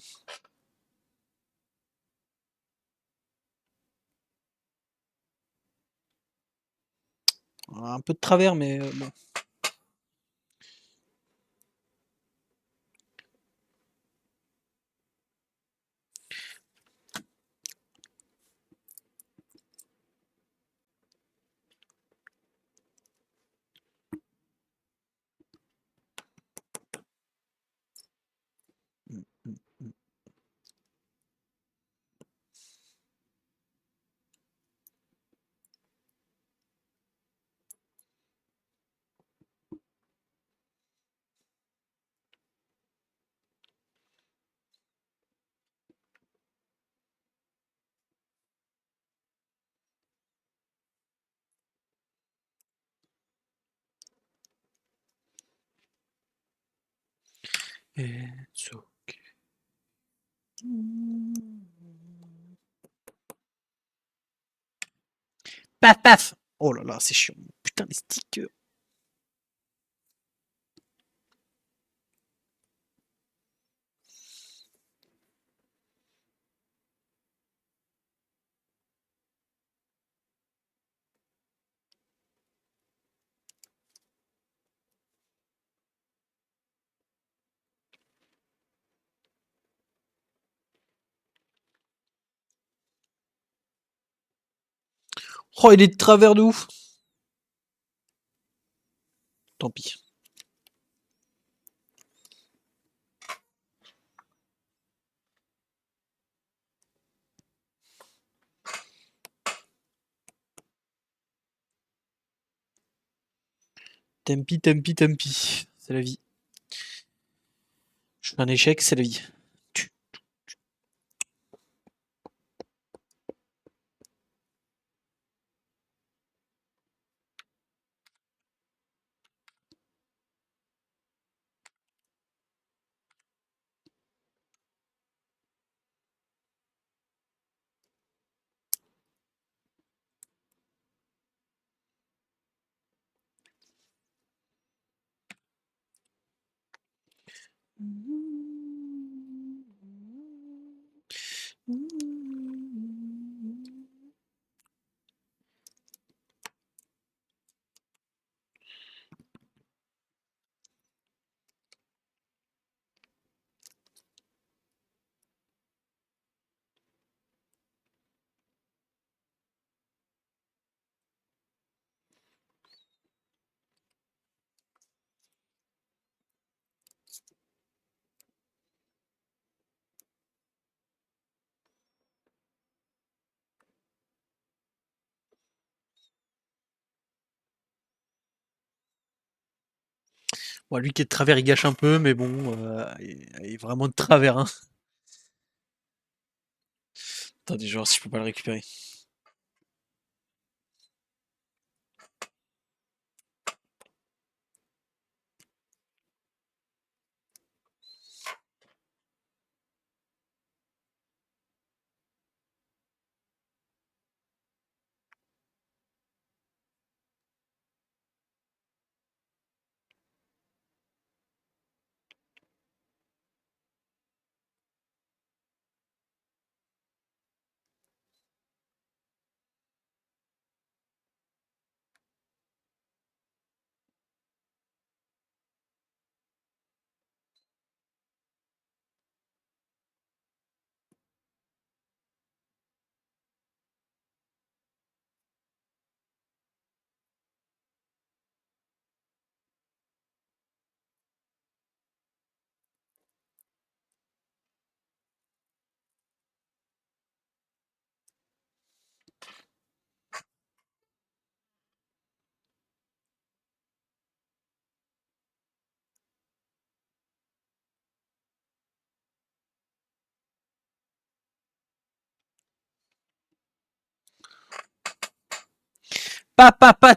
Un peu de travers, mais bon. Mm, mm, mm. It's okay. Paf paf. Oh là là, c'est chiant. Putain, les stickers. Oh, il est de travers de ouf. Tant pis. Tempi, tempi, tempi. C'est la vie. Je fais un échec, c'est la vie. Bon, lui qui est de travers, il gâche un peu, mais bon, il est vraiment de travers, hein. Attendez, je vais voir si je peux pas le récupérer.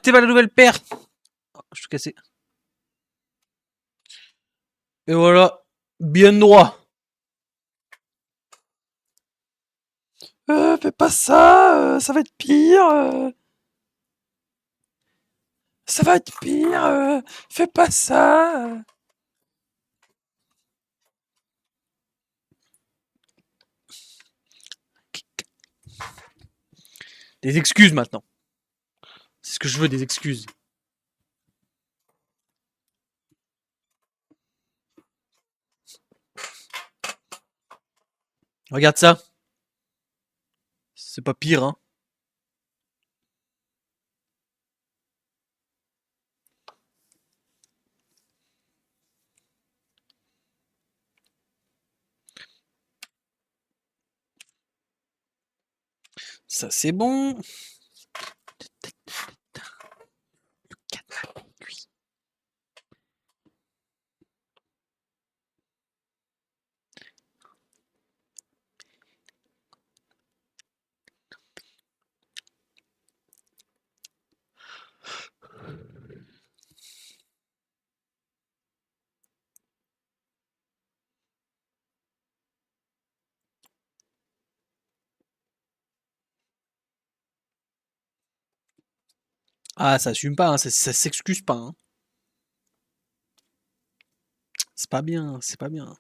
T'es pas la nouvelle paire. Oh, je suis cassé. Et voilà, bien droit. Fais pas ça, ça va être pire. Ça va être pire. Fais pas ça. Des excuses maintenant. C'est ce que je veux, des excuses. Regarde ça. C'est pas pire, hein. Ça, c'est bon. Ah, ça assume pas, hein. Ça s'excuse pas, hein. C'est pas bien, c'est pas bien.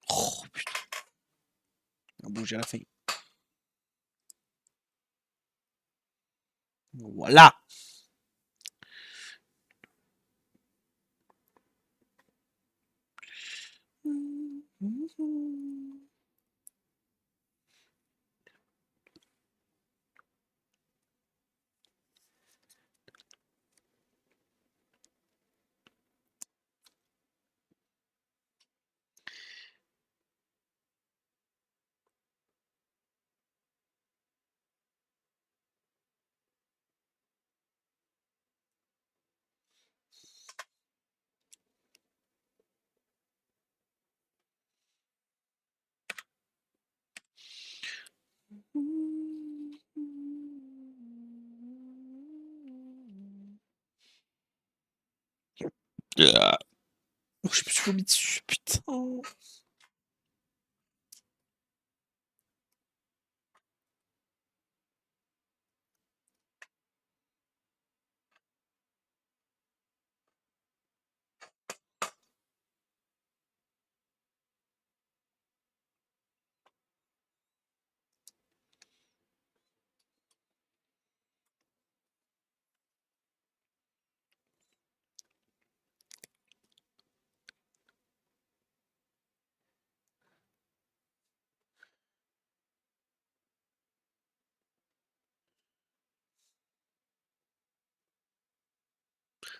Oh putain, on a bougé à la fin. Voilà. Oh, je me suis vomi dessus, putain.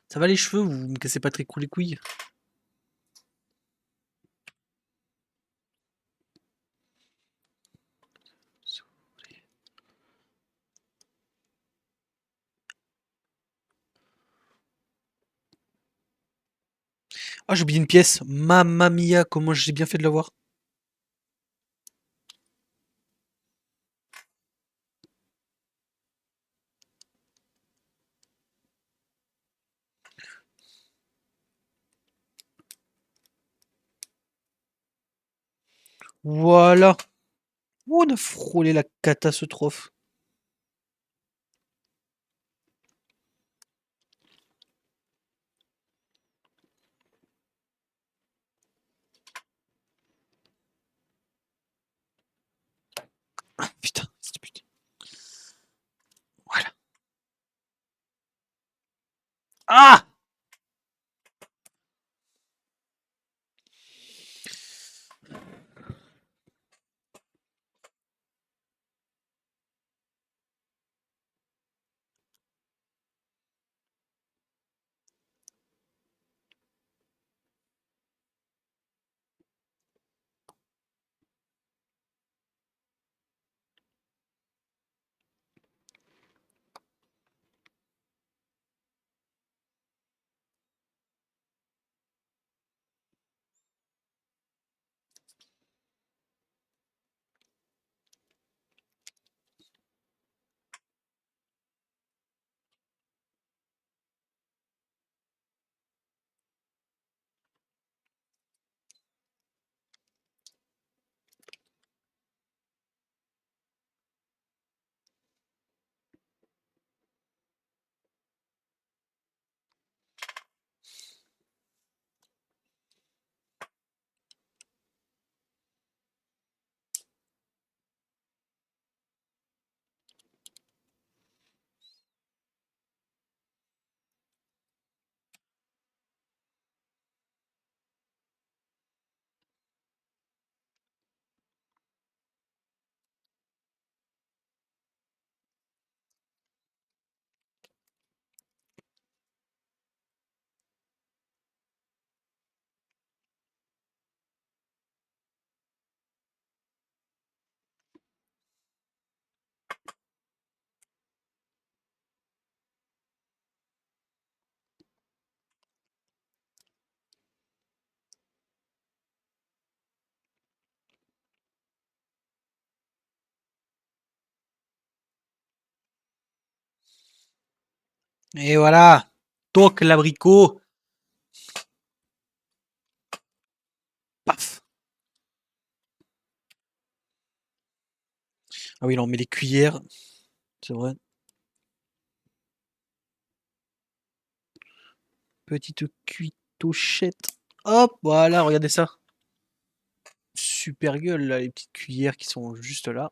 Ça va les cheveux, vous me cassez pas très cool les couilles. Ah, j'ai oublié une pièce. Mamma mia, comment j'ai bien fait de l'avoir. Voilà. Oh, on a frôlé la catastrophe. Ah, putain, c'est putain. Voilà. Ah! Et voilà. Toc l'abricot. Paf. Ah oui, là on met les cuillères. C'est vrai. Petite cuitochette. Hop, voilà, regardez ça. Super gueule là, les petites cuillères qui sont juste là.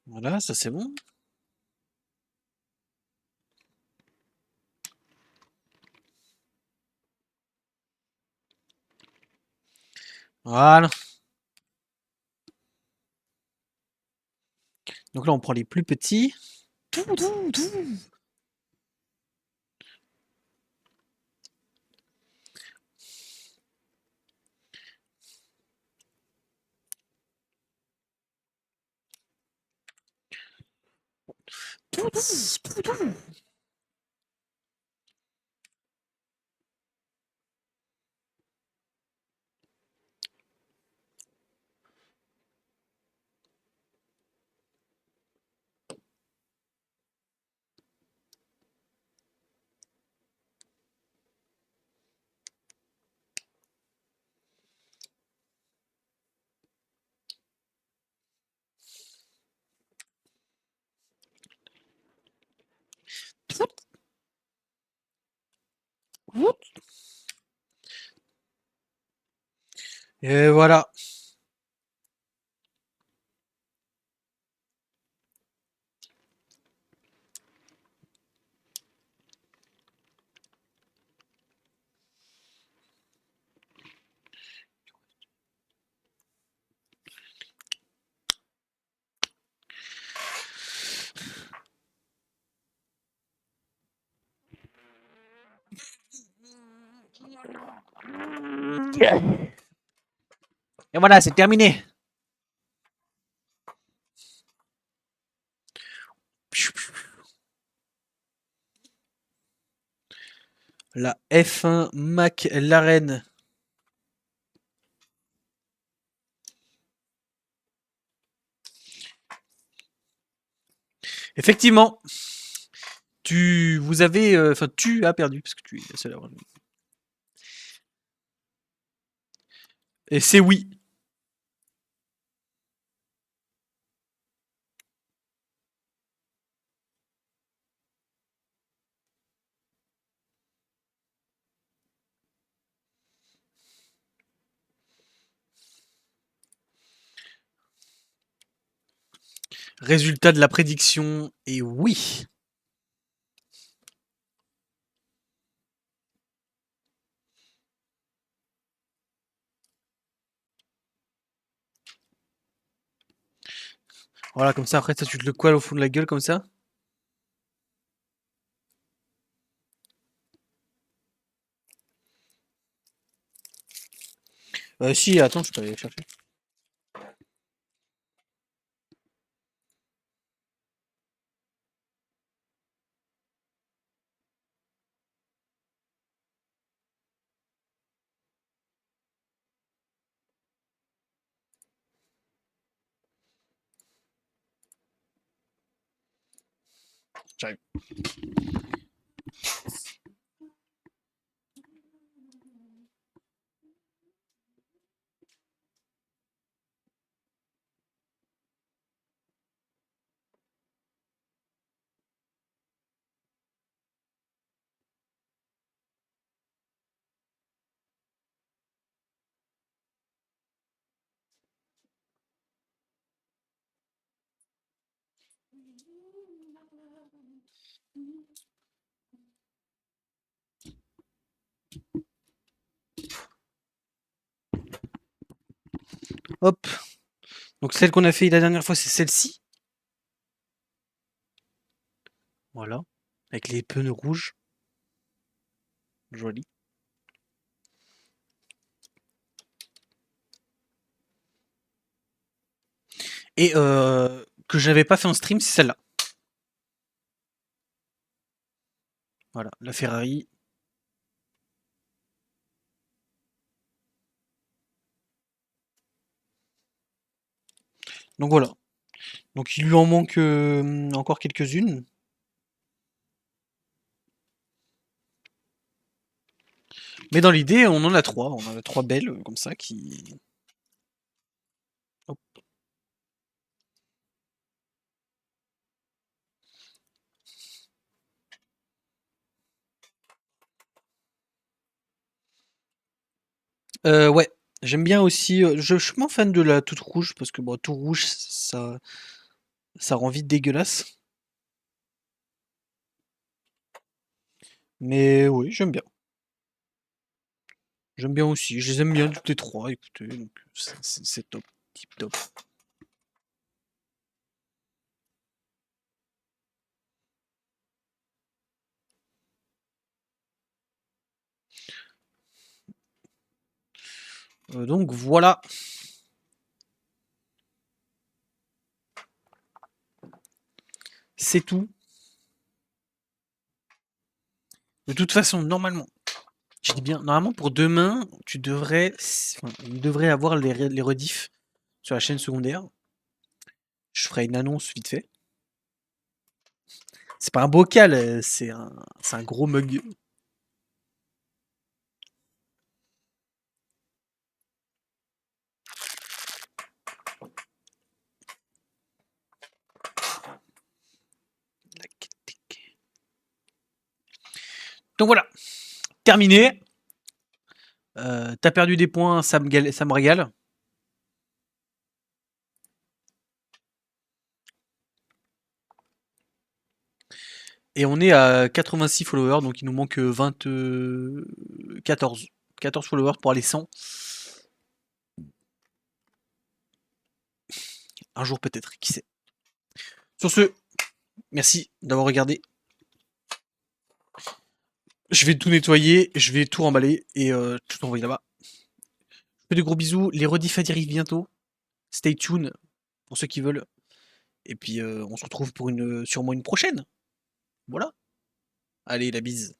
Voilà, ça c'est bon. Voilà. Donc là on prend les plus petits. Et voilà. Et voilà, c'est terminé. La F1 McLaren. Effectivement, tu as perdu parce que tu es la seule à avoir. Et c'est oui. Résultat de la prédiction est oui. Voilà, comme ça, après, ça, tu te le colles au fond de la gueule, comme ça. Si, attends, je peux aller chercher. J'arrive. Hop. Donc celle qu'on a fait la dernière fois, c'est celle-ci. Voilà. Avec les pneus rouges. Joli. Et que j'avais pas fait en stream, c'est celle-là. Voilà, la Ferrari. Donc voilà. Donc il lui en manque encore quelques-unes. Mais dans l'idée, on en a trois. On en a trois belles comme ça qui. Hop. Ouais. J'aime bien aussi. Je suis moins fan de la toute rouge parce que bon, tout rouge, ça rend vite dégueulasse. Mais oui, j'aime bien. J'aime bien aussi. Je les aime bien toutes les trois. Écoutez, donc c'est top, tip top. Donc voilà. C'est tout. De toute façon, normalement, je dis bien, normalement pour demain, il devrait avoir les rediffs sur la chaîne secondaire. Je ferai une annonce vite fait. C'est pas un bocal, c'est un gros mug. Donc voilà, terminé. T'as perdu des points, ça me régale. Et on est à 86 followers, donc il nous manque 14. 14 followers pour aller 100. Un jour peut-être, qui sait. Sur ce, merci d'avoir regardé. Je vais tout nettoyer, je vais tout remballer et tout envoyer là-bas. Je vous fais de gros bisous. Les rediffs arrivent bientôt. Stay tuned pour ceux qui veulent. Et puis on se retrouve pour sûrement une prochaine. Voilà. Allez, la bise.